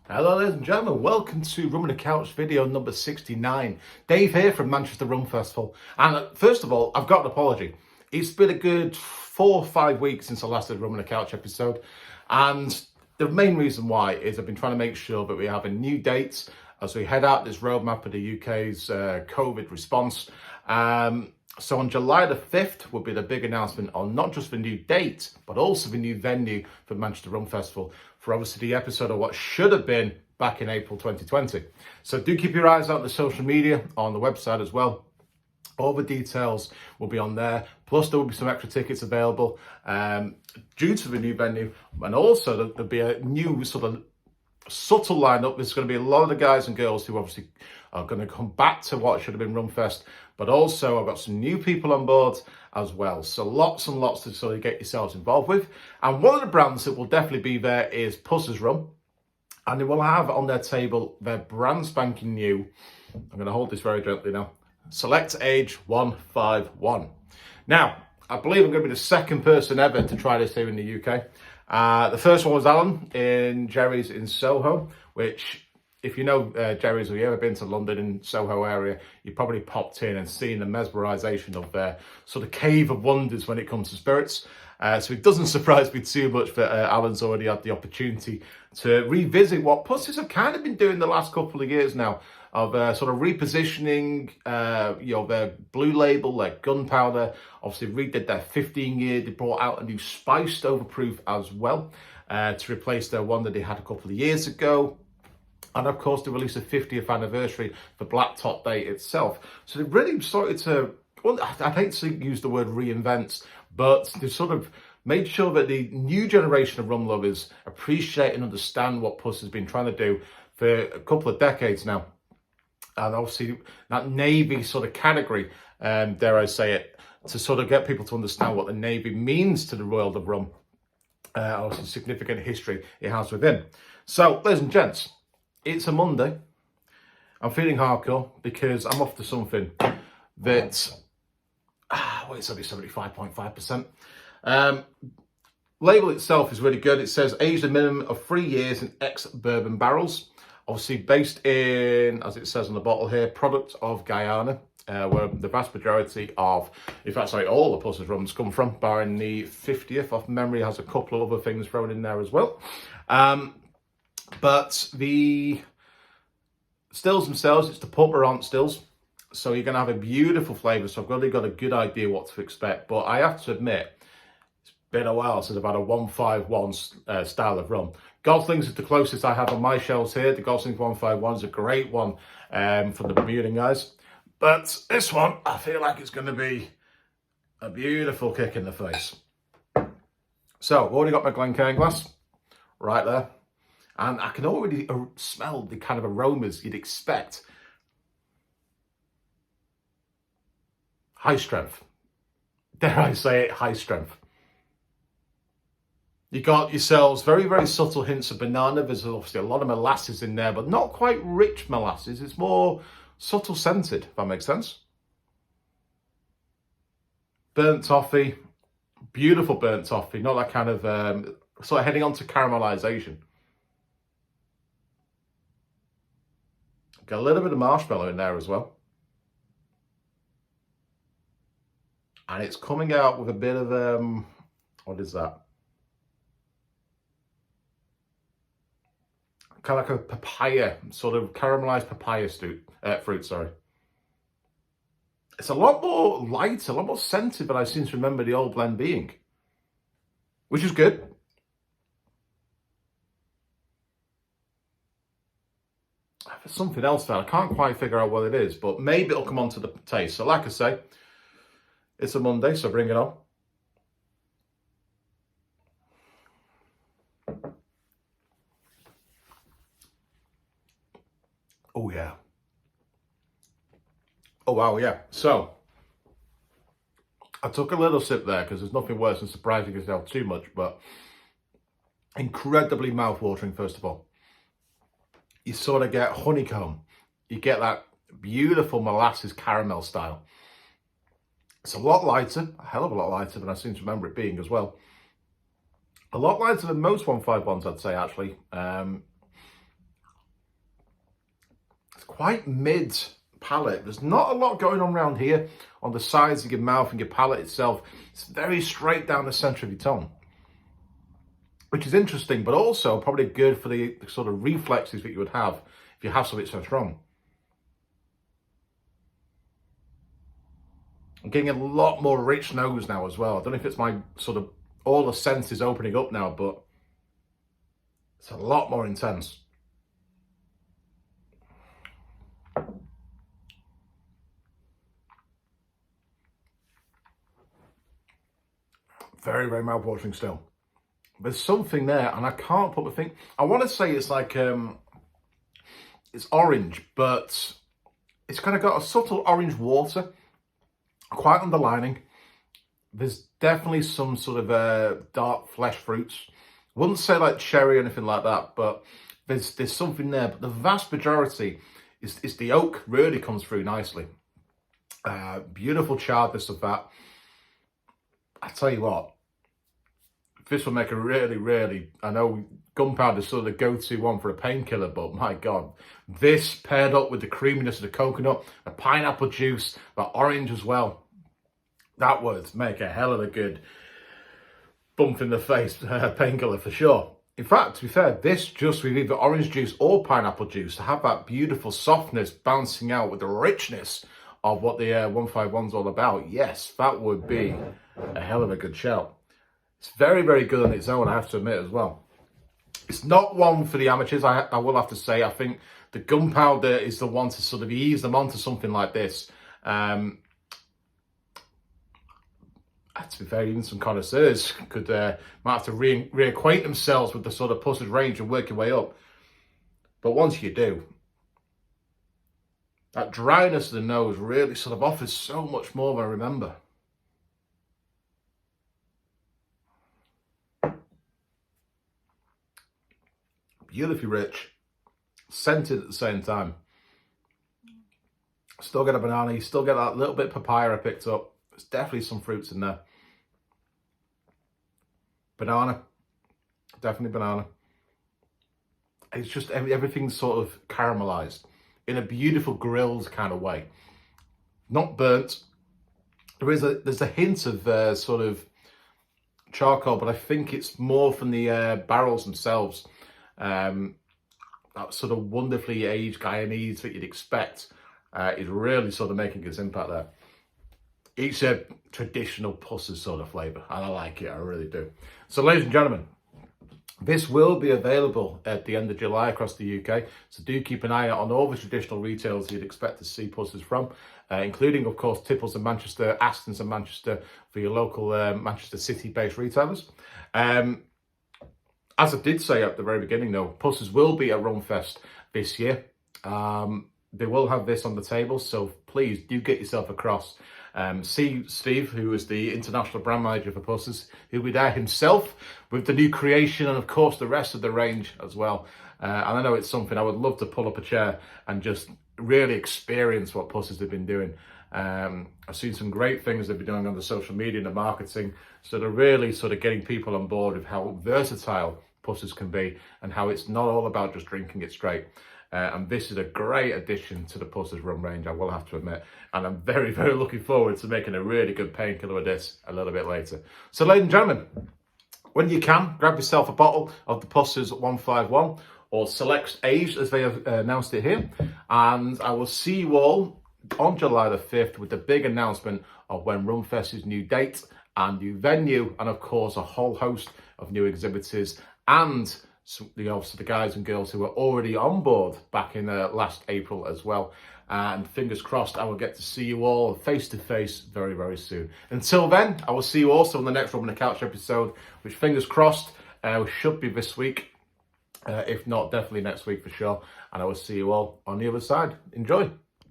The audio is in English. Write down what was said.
Hello ladies and gentlemen, welcome to Rum on the Couch video number 69. Dave here from Manchester Rum Festival. And first of all, I've got an apology. It's been a good 4 or 5 weeks since I last did Rum on the Couch episode. And the main reason why is I've been trying to make sure that we have a new date as we head out this roadmap of the UK's COVID response. So on July the 5th will be the big announcement on not just the new date, but also the new venue for Manchester Rum Festival for obviously the episode of what should have been back in April 2020. So do keep your eyes out on the social media, on the website as well. All the details will be on there. Plus there will be some extra tickets available due to the new venue. And also there'll be a new sort of subtle lineup. There's going to be a lot of the guys and girls who obviously are going to come back to what should have been Rumfest, but also I've got some new people on board as well. So lots and lots to sort of get yourselves involved with. And one of the brands that will definitely be there is Pusser's Rum. And they will have on their table their brand spanking new, I'm going to hold this very gently now, Select Age 151. Now, I believe I'm going to be the second person ever to try this here in the UK. The first one was Alan in Jerry's in Soho, which if you know Jerry's or you've ever been to London in Soho area, you probably popped in and seen the mesmerisation of their sort of cave of wonders when it comes to spirits. So it doesn't surprise me too much that Alan's already had the opportunity to revisit what Pussers have kind of been doing the last couple of years now, of sort of repositioning, their blue label, their gunpowder. Obviously redid their 15-year. They brought out a new spiced overproof as well to replace their one that they had a couple of years ago. And of course, they released a 50th anniversary for Black Top Day itself. So they really started to, well, I'd hate to use the word reinvent, but they sort of made sure that the new generation of rum lovers appreciate and understand what Puss has been trying to do for a couple of decades now. And obviously that Navy sort of category, dare I say it, to sort of get people to understand what the Navy means to the world of rum. Obviously significant history it has within. So, ladies and gents, it's a Monday. I'm feeling hardcore because I'm off to something that, it's only 75.5%. Label itself is really good. It says aged a minimum of 3 years in ex-bourbon barrels. Obviously based in, as it says on the bottle here, product of Guyana, where the vast majority of, in fact, sorry, all the Pusser's rums come from, barring the 50th off memory, has a couple of other things thrown in there as well. But the stills themselves, it's the Pumperant stills. So you're going to have a beautiful flavour. So I've really got a good idea what to expect. But I have to admit, it's been a while since I've had a 151 style of rum. Gosling's is the closest I have on my shelves here. The Gosling's 151 is a great one from the Bermudan guys. But this one, I feel like it's going to be a beautiful kick in the face. So I've already got my Glencairn glass right there. And I can already smell the kind of aromas you'd expect. High strength. Dare I say it, high strength. You got yourselves very, very subtle hints of banana. There's obviously a lot of molasses in there, but not quite rich molasses. It's more subtle scented, if that makes sense. Burnt toffee. Beautiful burnt toffee. Not that kind of, sort of heading on to caramelization. Got a little bit of marshmallow in there as well. And it's coming out with a bit of, what is that? Kind of like a papaya, sort of caramelized papaya fruit, sorry. It's a lot more light, a lot more scented than I seem to remember the old blend being, which is good. There's something else there. I can't quite figure out what it is, but maybe it'll come onto the taste. So like I say, it's a Monday, so bring it on. Oh yeah. Oh wow, yeah. So I took a little sip there because there's nothing worse than surprising yourself too much, but incredibly mouth-watering first of all. You sort of get honeycomb. You get that beautiful molasses caramel style. It's a lot lighter, a hell of a lot lighter than I seem to remember it being as well. A lot lighter than most 151s, I'd say, actually. quite mid palate. There's not a lot going on around here on the sides of your mouth and your palate itself. It's very straight down the center of your tongue, which is interesting, but also probably good for the sort of reflexes that you would have if you have something so strong. I'm getting a lot more rich nose now as well. I don't know if it's my sort of, all the senses opening up now, but it's a lot more intense. Very, very mouth-watering still. There's something there, and I can't put my finger. I want to say it's like, it's orange, but it's kind of got a subtle orange water, quite underlining. There's definitely some sort of dark flesh fruits. Wouldn't say like cherry or anything like that, but there's something there. But the vast majority is the oak really comes through nicely. Beautiful chardness of that. I tell you what, this will make a really, I know gunpowder is sort of the go-to one for a painkiller, but my God, this paired up with the creaminess of the coconut, the pineapple juice, the orange as well, that would make a hell of a good bump in the face painkiller for sure. In fact, to be fair, this just with either orange juice or pineapple juice to have that beautiful softness bouncing out with the richness of what the 151's all about, yes, that would be a hell of a good shout. It's very, very good on its own, I have to admit as well. It's not one for the amateurs, I will have to say. I think the gunpowder is the one to sort of ease them onto something like this. To be fair, even some connoisseurs could might have to reacquaint themselves with the sort of Pusser's range and work your way up. But once you do, that dryness of the nose really sort of offers so much more than I remember. Beautifully rich, scented at the same time. Still get a banana, you still get that little bit of papaya I picked up. There's definitely some fruits in there. Banana, definitely banana. It's just everything's sort of caramelized in a beautiful grilled kind of way. Not burnt. There's a hint of sort of charcoal, but I think it's more from the barrels themselves. That sort of wonderfully aged Guyanese that you'd expect is really sort of making its impact there. It's a traditional Pusser sort of flavour, and I like it, I really do. So ladies and gentlemen, this will be available at the end of July across the UK, so do keep an eye out on all the traditional retailers you'd expect to see Pussers from, including of course Tipples and Manchester, Aston's and Manchester for your local Manchester City based retailers. As I did say at the very beginning though, Pussers will be at Rumfest this year. They will have this on the table, so please do get yourself across. See Steve, who is the international brand manager for Pussers. He'll be there himself with the new creation and of course the rest of the range as well. And I know it's something I would love to pull up a chair and just really experience what Pussers have been doing. I've seen some great things they've been doing on the social media and the marketing. So they're really sort of getting people on board with how versatile Pussers can be and how it's not all about just drinking it straight. And this is a great addition to the Pussers rum range, I will have to admit. And I'm very, very looking forward to making a really good painkiller with this a little bit later. So ladies and gentlemen, when you can, grab yourself a bottle of the Pussers 151 or Select Age as they have announced it here. And I will see you all on July the 5th with the big announcement of when Rumfest's new date and new venue, and of course a whole host of new exhibitors and obviously the guys and girls who were already on board back in last April as well. And fingers crossed I will get to see you all face to face very, very soon. Until then, I will see you also on the next Rum on the Couch episode, which fingers crossed should be this week. If not, definitely next week for sure. And I will see you all on the other side. Enjoy.